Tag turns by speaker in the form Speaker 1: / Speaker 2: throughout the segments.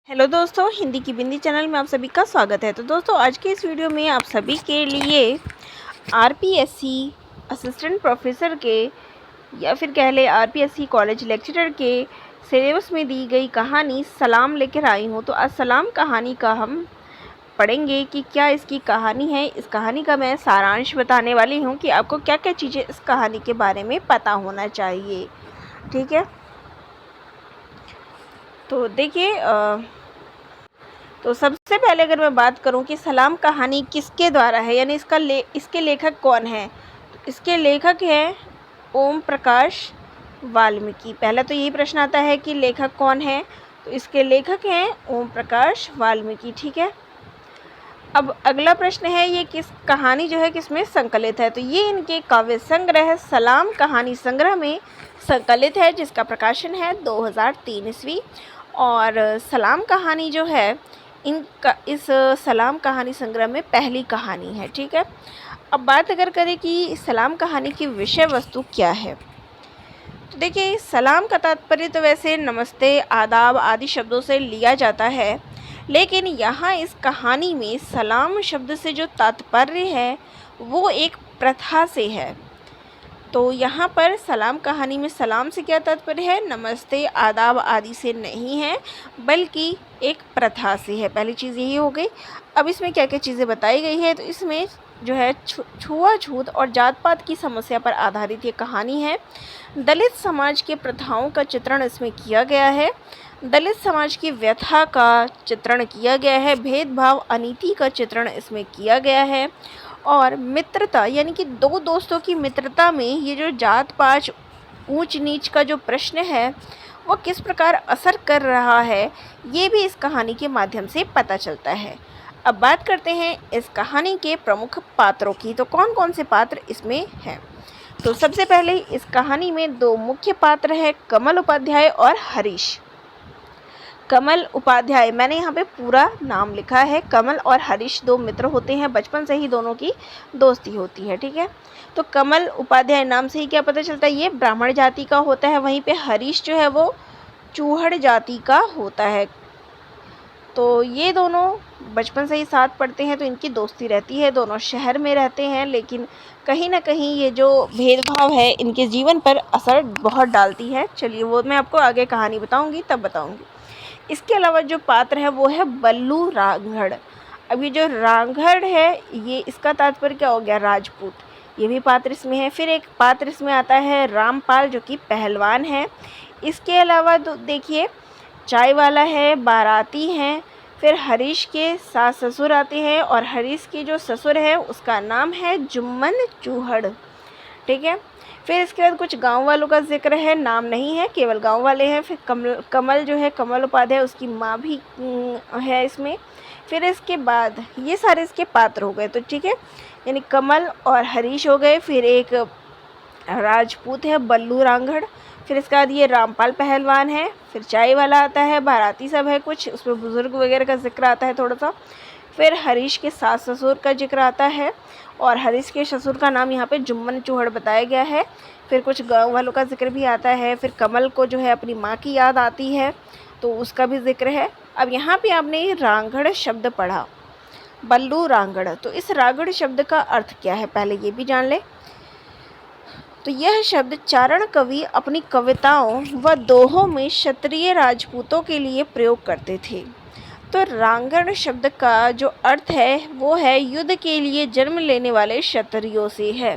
Speaker 1: Hello दोस्तों, हिंदी की बिंदी channel में आप सभी का स्वागत है। तो दोस्तों, आज के इस वीडियो में आप सभी के लिए आरपीएससी असिस्टेंट प्रोफेसर के या फिर कह ले आरपीएससी कॉलेज लेक्चरर के सिलेबस में दी गई कहानी सलाम लेकर आई हूँ। तो आज सलाम कहानी का हम पढ़ेंगे कि क्या इसकी कहानी है। इस कहानी का मैं सारांश बताने वाली हूँ कि आपको क्या क्या चीज़ें इस कहानी के बारे में पता होना चाहिए। ठीक है, तो देखिए तो सबसे पहले अगर मैं बात करूं कि सलाम कहानी किसके द्वारा है, यानी इसके लेखक कौन है, तो इसके लेखक हैं ओम प्रकाश वाल्मीकि। पहला तो यही प्रश्न आता है कि लेखक कौन है, तो इसके लेखक हैं ओम प्रकाश वाल्मीकि। ठीक है, अब अगला प्रश्न है ये किस कहानी जो है किसमें संकलित है, तो ये इनके काव्य संग्रह सलाम कहानी संग्रह में संकलित है, जिसका प्रकाशन है 2003 ईस्वी। और सलाम कहानी जो है इस सलाम कहानी संग्रह में पहली कहानी है। ठीक है, अब बात अगर करें कि सलाम कहानी की विषय वस्तु क्या है, तो देखिए सलाम का तात्पर्य तो वैसे नमस्ते, आदाब आदि शब्दों से लिया जाता है, लेकिन यहाँ इस कहानी में सलाम शब्द से जो तात्पर्य है वो एक प्रथा से है। तो यहाँ पर सलाम कहानी में सलाम से क्या तात्पर्य है, नमस्ते आदाब आदि से नहीं है, बल्कि एक प्रथा से है। पहली चीज़ यही हो गई। अब इसमें क्या क्या चीज़ें बताई गई है, तो इसमें जो है छुआछूत और जात पात की समस्या पर आधारित ये कहानी है। दलित समाज के प्रथाओं का चित्रण इसमें किया गया है, दलित समाज की व्यथा का चित्रण किया गया है, भेदभाव अनीति का चित्रण इसमें किया गया है, और मित्रता यानी कि दो दोस्तों की मित्रता में ये जो जात पात ऊंच नीच का जो प्रश्न है वो किस प्रकार असर कर रहा है, ये भी इस कहानी के माध्यम से पता चलता है। अब बात करते हैं इस कहानी के प्रमुख पात्रों की, तो कौन कौन से पात्र इसमें हैं। तो सबसे पहले इस कहानी में दो मुख्य पात्र हैं, कमल उपाध्याय और हरीश। कमल उपाध्याय, मैंने यहाँ पे पूरा नाम लिखा है। कमल और हरीश दो मित्र होते हैं, बचपन से ही दोनों की दोस्ती होती है। ठीक है, तो कमल उपाध्याय नाम से ही क्या पता चलता है, ये ब्राह्मण जाति का होता है, वहीं पे हरीश जो है वो चूहड़ जाति का होता है। तो ये दोनों बचपन से ही साथ पढ़ते हैं, तो इनकी दोस्ती रहती है, दोनों शहर में रहते हैं, लेकिन कहीं ना कहीं ये जो भेदभाव है इनके जीवन पर असर बहुत डालती है। चलिए वो मैं आपको आगे कहानी बताऊंगी, तब बताऊंगी। इसके अलावा जो पात्र है वो है बल्लू रांगड़। अब ये जो रांगड़ है ये इसका तात्पर्य क्या हो गया, राजपूत, ये भी पात्र इसमें है। फिर एक पात्र इसमें आता है रामपाल, जो कि पहलवान है। इसके अलावा देखिए चाय वाला है, बाराती हैं, फिर हरीश के सास ससुर आते हैं, और हरीश की जो ससुर है उसका नाम है जुम्मन चूहड़। ठीक है, फिर इसके बाद कुछ गांव वालों का जिक्र है, नाम नहीं है, केवल गांव वाले हैं। फिर कमल जो है कमल उपाध्याय, उसकी माँ भी है इसमें। फिर इसके बाद ये सारे इसके पात्र हो गए, तो ठीक है, यानी कमल और हरीश हो गए। फिर एक राजपूत है बल्लू रांगड़, फिर इसके बाद ये रामपाल पहलवान है, फिर चाय वाला आता है, बाराती सब है कुछ, उसमें बुजुर्ग वगैरह का जिक्र आता है थोड़ा सा। फिर हरीश के सास ससुर का जिक्र आता है, और हरीश के ससुर का नाम यहाँ पे जुम्मन चूहड़ बताया गया है। फिर कुछ गाँव वालों का जिक्र भी आता है। फिर कमल को जो है अपनी माँ की याद आती है, तो उसका भी जिक्र है। अब यहाँ पे आपने रांगड़ शब्द पढ़ा, बल्लू रांगड़, तो इस रांगड़ शब्द का अर्थ क्या है पहले ये भी जान ले। तो यह शब्द चारण कवि अपनी कविताओं व दोहों में क्षत्रिय राजपूतों के लिए प्रयोग करते थे। तो रांगड़ शब्द का जो अर्थ है वो है युद्ध के लिए जन्म लेने वाले क्षत्रियों से है,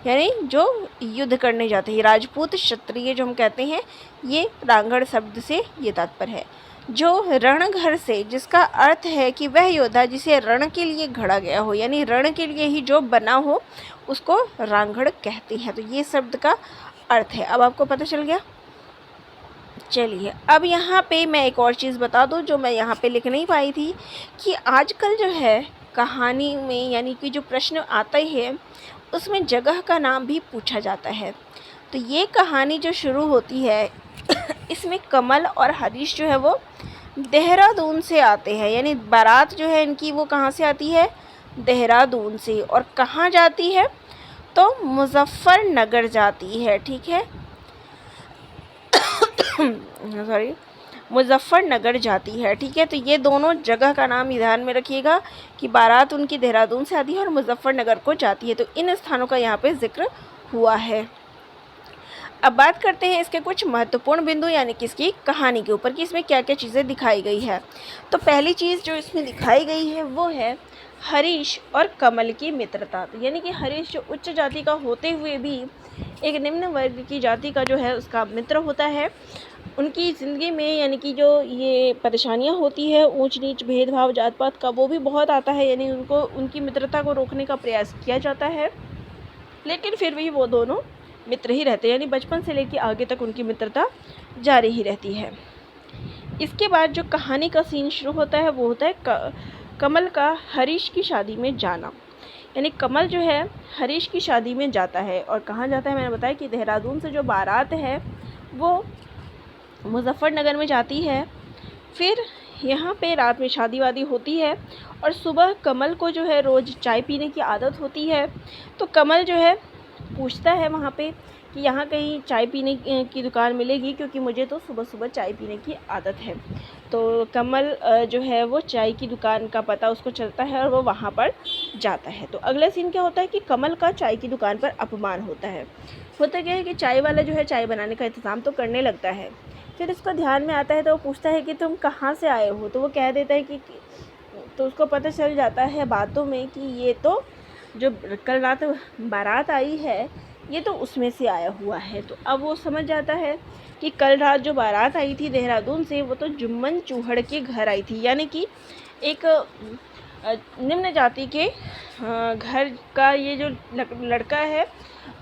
Speaker 1: यानी जो युद्ध करने जाते हैं, राजपूत क्षत्रिय जो हम कहते हैं, ये रांगड़ शब्द से ये तात्पर्य है। जो रणघर से, जिसका अर्थ है कि वह योद्धा जिसे रण के लिए घड़ा गया हो, यानी रण के लिए ही जो बना हो उसको रांगड़ कहते हैं। तो ये शब्द का अर्थ है। अब आपको पता चल गया। चलिए अब यहाँ पे मैं एक और चीज़ बता दूँ जो मैं यहाँ पे लिख नहीं पाई थी, कि आजकल जो है कहानी में यानी कि जो प्रश्न आता है उसमें जगह का नाम भी पूछा जाता है। तो ये कहानी जो शुरू होती है इसमें कमल और हरीश जो है वो देहरादून से आते हैं, यानी बारात जो है इनकी वो कहाँ से आती है, देहरादून से, और कहाँ जाती है, तो मुजफ्फरनगर जाती है। ठीक है सॉरी, मुजफ्फरनगर जाती है। ठीक है, तो ये दोनों जगह का नाम ध्यान में रखिएगा कि बारात उनकी देहरादून से आती है और मुजफ्फरनगर को जाती है। तो इन स्थानों का यहाँ पे जिक्र हुआ है। अब बात करते हैं इसके कुछ महत्वपूर्ण बिंदु यानी कि इसकी कहानी के ऊपर कि इसमें क्या क्या चीज़ें दिखाई गई है। तो पहली चीज़ जो इसमें दिखाई गई है वो है हरीश और कमल की मित्रता। तो यानी कि हरीश जो उच्च जाति का होते हुए भी एक निम्न वर्ग की जाति का जो है उसका मित्र होता है। उनकी ज़िंदगी में यानी कि जो ये परेशानियाँ होती है, ऊंच नीच भेदभाव जात पात का, वो भी बहुत आता है। यानी उनको उनकी मित्रता को रोकने का प्रयास किया जाता है, लेकिन फिर भी वो दोनों मित्र ही रहते हैं। यानी बचपन से लेकर आगे तक उनकी मित्रता जारी ही रहती है। इसके बाद जो कहानी का सीन शुरू होता है वो होता है कमल का हरीश की शादी में जाना। यानी कमल जो है हरीश की शादी में जाता है। और कहाँ जाता है, मैंने बताया कि देहरादून से जो बारात है वो मुजफ्फरनगर में जाती है। फिर यहाँ पे रात में शादी वादी होती है और सुबह कमल को जो है रोज़ चाय पीने की आदत होती है। तो कमल जो है पूछता है वहाँ पे कि यहाँ कहीं चाय पीने की दुकान मिलेगी, क्योंकि मुझे तो सुबह सुबह चाय पीने की आदत है। तो कमल जो है वो चाय की दुकान का पता उसको चलता है और वो वहाँ पर जाता है। तो अगला सीन क्या होता है कि कमल का चाय की दुकान पर अपमान होता है। होता क्या है कि चाय वाला जो है चाय बनाने का इंतज़ाम तो करने लगता है। फिर इसको ध्यान में आता है तो वो पूछता है कि तुम कहाँ से आए हो। तो वो कह देता है कि तो उसको पता चल जाता है बातों में कि ये तो जो कल रात बारात आई है ये तो उसमें से आया हुआ है। तो अब वो समझ जाता है कि कल रात जो बारात आई थी देहरादून से वो तो जुम्मन चूहड़ के घर आई थी। यानी कि एक निम्न जाति के घर का ये जो लड़का है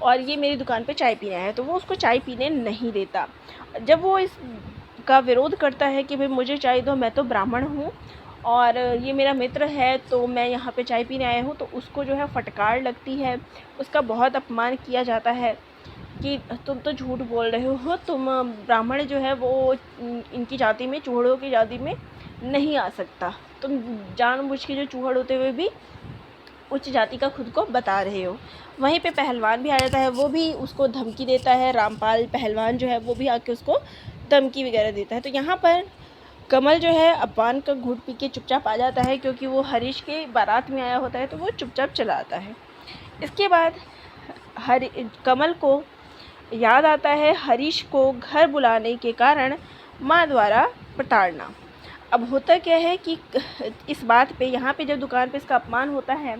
Speaker 1: और ये मेरी दुकान पे चाय पीने आया है। तो वो उसको चाय पीने नहीं देता। जब वो इसका विरोध करता है कि भाई मुझे चाय दो, मैं तो ब्राह्मण हूँ और ये मेरा मित्र है, तो मैं यहाँ पे चाय पीने आया हूँ, तो उसको जो है फटकार लगती है, उसका बहुत अपमान किया जाता है कि तुम तो झूठ बोल रहे हो, तुम ब्राह्मण जो है वो इनकी जाति में, चूहड़ों की जाति में नहीं आ सकता, तुम जानबूझ के जो चूहड़ होते हुए भी उच्च जाति का खुद को बता रहे हो। वहीं पे पहलवान भी आ जाता है, वो भी उसको धमकी देता है। रामपाल पहलवान जो है वो भी आके उसको धमकी वगैरह देता है। तो यहाँ पर कमल जो है अपमान का घूंट पी के चुपचाप आ जाता है, क्योंकि वो हरीश के बारात में आया होता है तो वो चुपचाप चला आता है। इसके बाद कमल को याद आता है हरीश को घर बुलाने के कारण माँ द्वारा प्रताड़ना। अब होता क्या है कि इस बात पे यहाँ पे जब दुकान पे इसका अपमान होता है,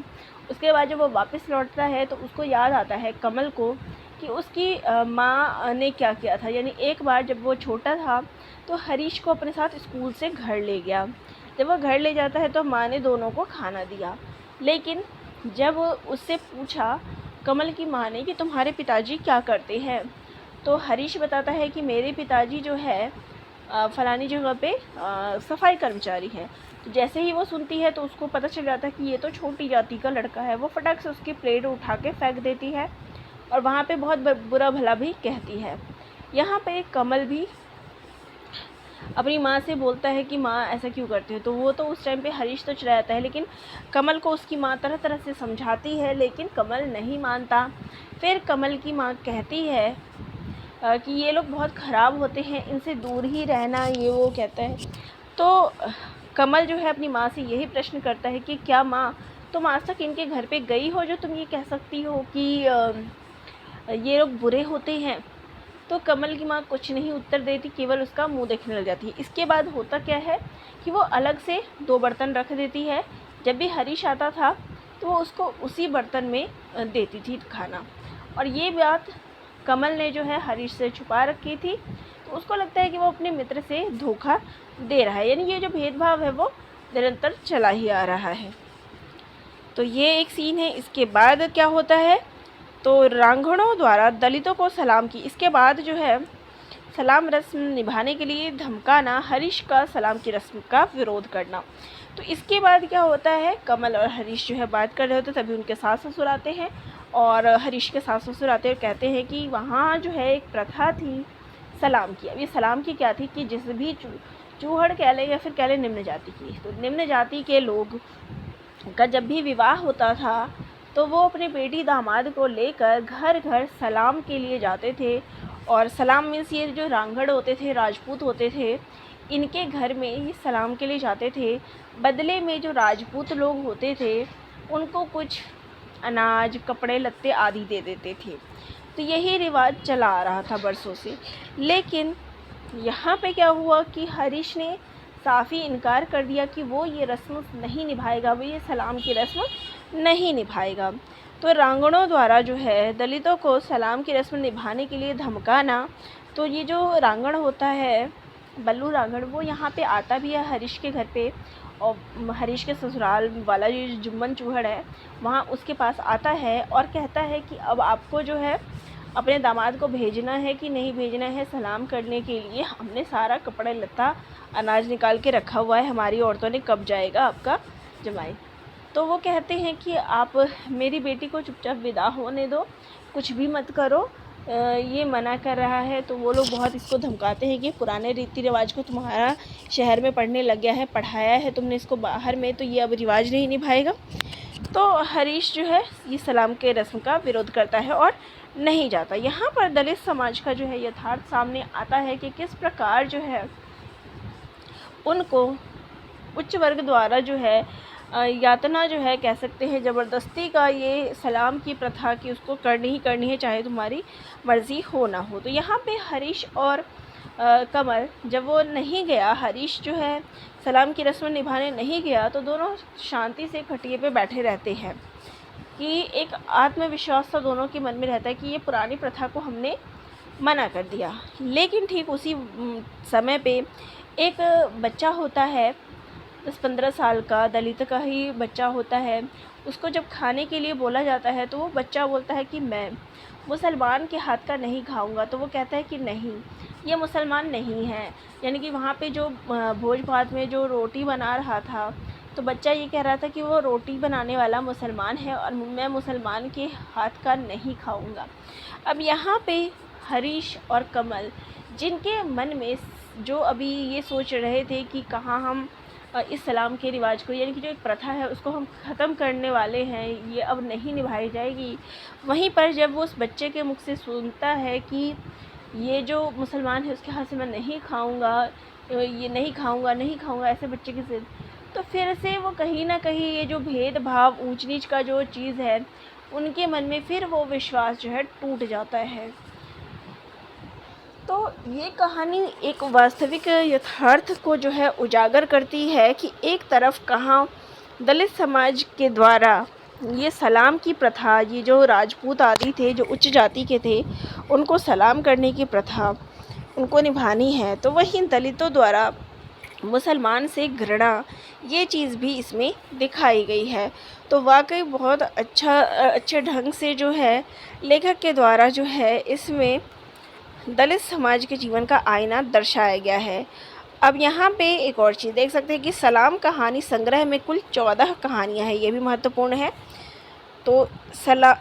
Speaker 1: उसके बाद जब वो वापस लौटता है तो उसको याद आता है कमल को कि उसकी माँ ने क्या किया था। यानी एक बार जब वो छोटा था तो हरीश को अपने साथ स्कूल से घर ले गया। जब वो घर ले जाता है तो माँ ने दोनों को खाना दिया, लेकिन जब उससे पूछा कमल की माँ ने कि तुम्हारे पिताजी क्या करते हैं, तो हरीश बताता है कि मेरे पिताजी जो है फ़लानी जगह पे सफाई कर्मचारी हैं। तो जैसे ही वो सुनती है तो उसको पता चल जाता है कि ये तो छोटी जाति का लड़का है। वो फटाक से उसकी प्लेट उठा के फेंक देती है और वहाँ पे बहुत बुरा भला भी कहती है। यहाँ पे कमल भी अपनी माँ से बोलता है कि माँ ऐसा क्यों करते हो। तो वो तो उस टाइम पे हरीश तो चला जाता है, लेकिन कमल को उसकी माँ तरह तरह से समझाती है, लेकिन कमल नहीं मानता। फिर कमल की माँ कहती है कि ये लोग बहुत ख़राब होते हैं, इनसे दूर ही रहना, ये वो कहता है। तो कमल जो है अपनी माँ से यही प्रश्न करता है कि क्या माँ तुम आज तक इनके घर पे गई हो जो तुम ये कह सकती हो कि ये लोग बुरे होते हैं। तो कमल की माँ कुछ नहीं उत्तर देती, केवल उसका मुंह देखने लग जाती है। इसके बाद होता क्या है कि वो अलग से 2 बर्तन रख देती है। जब भी हरीश आता था तो वो उसको उसी बर्तन में देती थी खाना। और ये बात कमल ने जो है हरीश से छुपा रखी थी। तो उसको लगता है कि वो अपने मित्र से धोखा दे रहा है। यानी ये जो भेदभाव है वो निरंतर चला ही आ रहा है। तो ये एक सीन है। इसके बाद क्या होता है, तो रांगड़ों द्वारा दलितों को सलाम की। इसके बाद जो है सलाम रस्म निभाने के लिए धमकाना, हरीश का सलाम की रस्म का विरोध करना। तो इसके बाद क्या होता है, कमल और हरीश जो है बात कर रहे होते, तभी उनके सास ससुर आते हैं और हरीश के सास ससुर आते हैं और कहते हैं कि वहाँ जो है एक प्रथा थी सलाम की। अब ये सलाम की क्या थी कि जिस भी चूहड़ कह लें या फिर कह लें निम्न जाति की, तो निम्न जाति के लोग का जब भी विवाह होता था तो वो अपने बेटी दामाद को लेकर घर घर सलाम के लिए जाते थे। और सलाम मीन्स ये जो रांगड़ होते थे, राजपूत होते थे, इनके घर में ये सलाम के लिए जाते थे। बदले में जो राजपूत लोग होते थे उनको कुछ अनाज, कपड़े लत्ते आदि दे देते थे। तो यही रिवाज चला आ रहा था बरसों से। लेकिन यहाँ पे क्या हुआ कि हरीश ने साफ ही इनकार कर दिया कि वो ये रस्म नहीं निभाएगा, वो ये सलाम की रस्म नहीं निभाएगा। तो रांगड़ों द्वारा जो है दलितों को सलाम की रस्म निभाने के लिए धमकाना। तो ये जो रांगड़ होता है, बल्लू रांगड़, वो यहाँ पे आता भी है हरीश के घर पे, और हरीश के ससुराल वाला ये जुम्मन चूहड़ है वहाँ उसके पास आता है और कहता है कि अब आपको जो है अपने दामाद को भेजना है कि नहीं भेजना है सलाम करने के लिए। हमने सारा कपड़ा लत्ता अनाज निकाल के रखा हुआ है, हमारी औरतों ने, कब जाएगा आपका जमाई। तो वो कहते हैं कि आप मेरी बेटी को चुपचाप विदा होने दो, कुछ भी मत करो, ये मना कर रहा है। तो वो लोग बहुत इसको धमकाते हैं कि पुराने रीति रिवाज को तुम्हारा शहर में पढ़ने लग गया है, पढ़ाया है तुमने इसको बाहर में, तो ये अब रिवाज नहीं निभाएगा। तो हरीश जो है ये सलाम के रस्म का विरोध करता है और नहीं जाता। यहाँ पर दलित समाज का जो है यथार्थ सामने आता है कि किस प्रकार जो है उनको उच्च वर्ग द्वारा जो है यातना जो है कह सकते हैं, ज़बरदस्ती का ये सलाम की प्रथा कि उसको करनी ही करनी है चाहे तुम्हारी मर्ज़ी हो ना हो। तो यहाँ पे हरीश और कमल जब वो नहीं गया, हरीश जो है सलाम की रस्म निभाने नहीं गया, तो दोनों शांति से खटिए पे बैठे रहते हैं कि एक आत्मविश्वास तो दोनों के मन में रहता है कि ये पुरानी प्रथा को हमने मना कर दिया। लेकिन ठीक उसी समय पे एक बच्चा होता है 10-15 साल का, दलित का ही बच्चा होता है। उसको जब खाने के लिए बोला जाता है तो वो बच्चा बोलता है कि मैं मुसलमान के हाथ का नहीं खाऊंगा। तो वो कहता है कि नहीं, ये मुसलमान नहीं है। यानी कि वहाँ पे जो भोज भात में जो रोटी बना रहा था, तो बच्चा ये कह रहा था कि वो रोटी बनाने वाला मुसलमान है और मैं मुसलमान के हाथ का नहीं खाऊंगा। अब यहाँ पे हरीश और कमल, जिनके मन में जो अभी ये सोच रहे थे कि कहाँ हम इस सलाम के रिवाज को, यानी कि जो एक प्रथा है उसको हम ख़त्म करने वाले हैं, ये अब नहीं निभाई जाएगी, वहीं पर जब वो उस बच्चे के मुख से सुनता है कि ये जो मुसलमान है उसके हाथ से मैं नहीं खाऊंगा, ये नहीं खाऊंगा ऐसे बच्चे की ज़िद, तो फिर से वो कहीं ना कहीं ये जो भेदभाव, ऊंच नीच का जो चीज़ है, उनके मन में फिर वो विश्वास जो है टूट जाता है। तो ये कहानी एक वास्तविक यथार्थ को जो है उजागर करती है कि एक तरफ कहाँ दलित समाज के द्वारा ये सलाम की प्रथा, ये जो राजपूत आदि थे जो उच्च जाति के थे उनको सलाम करने की प्रथा उनको निभानी है, तो वहीं दलितों द्वारा मुसलमान से घृणा, ये चीज़ भी इसमें दिखाई गई है। तो वाकई बहुत अच्छे ढंग से जो है लेखक के द्वारा जो है इसमें दलित समाज के जीवन का आईना दर्शाया गया है। अब यहाँ पे एक और चीज़ देख सकते हैं कि सलाम कहानी संग्रह में कुल 14 कहानियाँ हैं, ये भी महत्वपूर्ण है। तो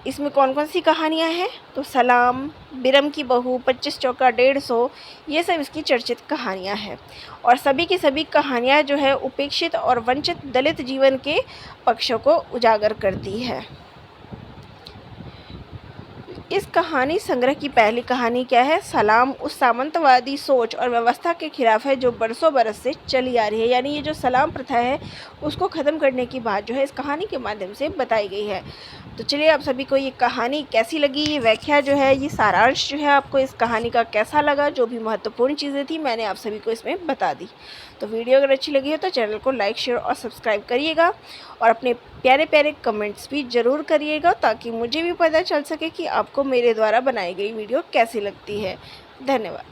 Speaker 1: इसमें कौन कौन सी कहानियाँ हैं, तो सलाम, बिरम की बहू, 25 चौका 150, ये सब इसकी चर्चित कहानियाँ हैं। और सभी की सभी कहानियाँ जो है उपेक्षित और वंचित दलित जीवन के पक्षों को उजागर करती है। इस कहानी संग्रह की पहली कहानी क्या है, सलाम उस सामंतवादी सोच और व्यवस्था के खिलाफ है जो बरसों बरस से चली आ रही है। यानी ये जो सलाम प्रथा है उसको ख़त्म करने की बात जो है इस कहानी के माध्यम से बताई गई है। तो चलिए आप सभी को ये कहानी कैसी लगी, ये व्याख्या जो है, ये सारांश जो है आपको इस कहानी का कैसा लगा, जो भी महत्वपूर्ण चीज़ें थी मैंने आप सभी को इसमें बता दी। तो वीडियो अगर अच्छी लगी हो तो चैनल को लाइक, शेयर और सब्सक्राइब करिएगा और अपने प्यारे प्यारे कमेंट्स भी ज़रूर करिएगा ताकि मुझे भी पता चल सके कि आपको मेरे द्वारा बनाई गई वीडियो कैसी लगती है। धन्यवाद।